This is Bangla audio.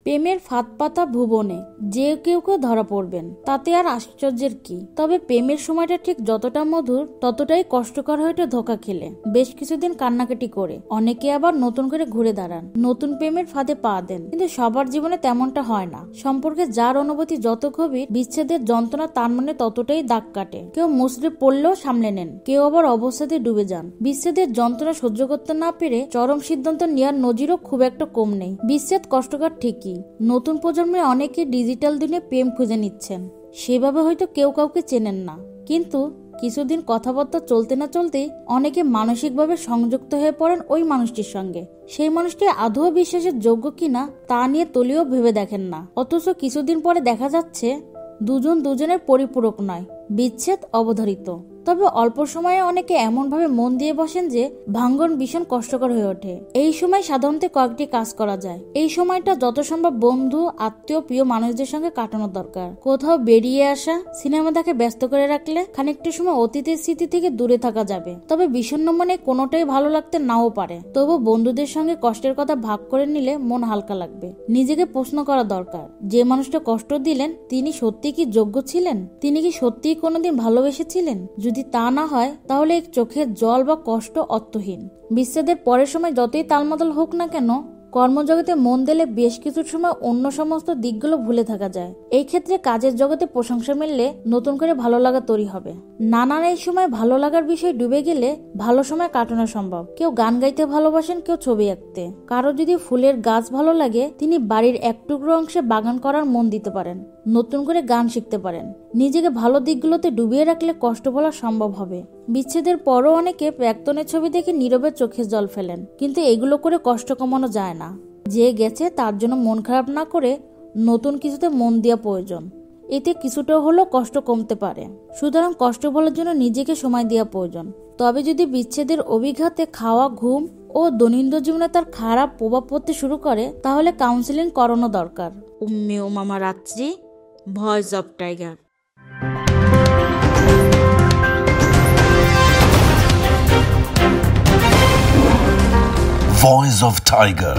প্রেমের ফাঁদ পাতা ভুবনে যে কেউ কেউ ধরা পড়বেন, তাতে আর আশ্চর্যের কি। তবে প্রেমের সময়টা ঠিক যতটা মধুর ততটাই কষ্টকর হয়ে ওঠে ধোঁকা খেলে, বেশ কিছুদিন কান্নাকাটি করে। অনেকে আবার নতুন করে ঘুরে দাঁড়ান, নতুন প্রেমের ফাঁদে পা দেন। কিন্তু সবার জীবনে তেমনটা হয় না। সম্পর্কে যার অনুভূতি যত গভীর, বিচ্ছেদের যন্ত্রণা তার মনে ততটাই দাগ কাটে। কেউ মুচড়ে পড়লেও সামলে নেন, কেউ আবার অবস্থাতে ডুবে যান। বিচ্ছেদের যন্ত্রণা সহ্য করতে না পেরে চরম সিদ্ধান্ত নেওয়ার নজিরও খুব একটা কম নেই। বিচ্ছেদ কষ্টকর ঠিকই। নতুন প্রজন্মে অনেকে ডিজিটাল দিনে প্রেম খুঁজে নিচ্ছেন, সেভাবে হয়তো কেউ কাউকে চেনেন না, কিন্তু কিছুদিন কথাবার্তা চলতে না চলতেই অনেকে মানসিকভাবে সংযুক্ত হয়ে পড়েন ওই মানুষটির সঙ্গে। সেই মানুষটি আদৌ বিশ্বাসের যোগ্য কিনা তা নিয়ে তলিও ভেবে দেখেন না, অথচ কিছুদিন পরে দেখা যাচ্ছে দুজন দুজনের পরিপূরক নয়, বিচ্ছেদ অবধারিত। তবে অল্প সময়ে অনেকে এমন ভাবে মন দিয়ে বসেন যে ভাঙ্গন ভীষণ কষ্টকর হয়ে ওঠে। এই সময় সাধারণত কয়েকটি কাজ করা যায়। এই সময়টা যত সম্ভব বন্ধু, আত্মীয়, প্রিয় মানুষদের সঙ্গে কাটানো দরকার। কোথাও বেরিয়ে আসা, সিনেমা দেখে ব্যস্ত করে রাখলে খানিকটা সময় অতীতের স্মৃতি থেকে দূরে থাকা যাবে। তবে বিষণ্ণ মনে কোনোটাই ভালো লাগতে নাও পারে, তবু বন্ধুদের সঙ্গে কষ্টের কথা ভাগ করে নিলে মন হালকা লাগবে। নিজেকে প্রশ্ন করা দরকার, যে মানুষটা কষ্ট দিলেন তিনি সত্যি কি যোগ্য ছিলেন? তিনি কি সত্যি কোনোদিন ভালোবেসেছিলেন? যদি তা না হয় তাহলে এক চোখের জল বা কষ্ট অর্থহীন। বিচ্ছেদের পরের সময় যতই তালমাতাল হোক না কেন, কর্মজগতে মন দিলে বেশ কিছু সময় অন্য সমস্ত দিকগুলো ভুলে থাকা যায়। এই ক্ষেত্রে কাজের জগতে প্রশংসা মিললে নতুন করে ভালো লাগা তৈরি হবে। নানান এই সময় ভালো লাগার বিষয় ডুবে গেলে ভালো সময় কাটানো সম্ভব। কেউ গান গাইতে ভালোবাসেন, কেউ ছবি আঁকতে। কারো যদি ফুলের গাছ ভালো লাগে, তিনি বাড়ির এক টুকরো অংশে বাগান করার মন দিতে পারেন, নতুন করে গান শিখতে পারেন। নিজেকে ভালো দিকগুলোতে ডুবিয়ে রাখলে কষ্ট বলা সম্ভব হবে। বিচ্ছেদের পরও অনেকে প্রাক্তনের ছবি দেখে নীরবে চোখের জল ফেলেন, কিন্তু এগুলো করে কষ্ট কমানো যায় না। যে গেছে তার জন্য মন খারাপ না করে নতুন কিছুতে মন দেওয়া প্রয়োজন। এতে কিছুটা হলেও কষ্ট কমতে পারে। সুতরাং কষ্ট বলার জন্য নিজেকে সময় দেওয়া প্রয়োজন। তবে যদি বিচ্ছেদের অভিঘাতে খাওয়া, ঘুম ও দৈনন্দিন জীবনে তার খারাপ প্রভাব পড়তে শুরু করে, তাহলে কাউন্সিলিং করানো দরকার। উম্মি ও মামা রাত্রি, voice of tiger. Voice of Tiger.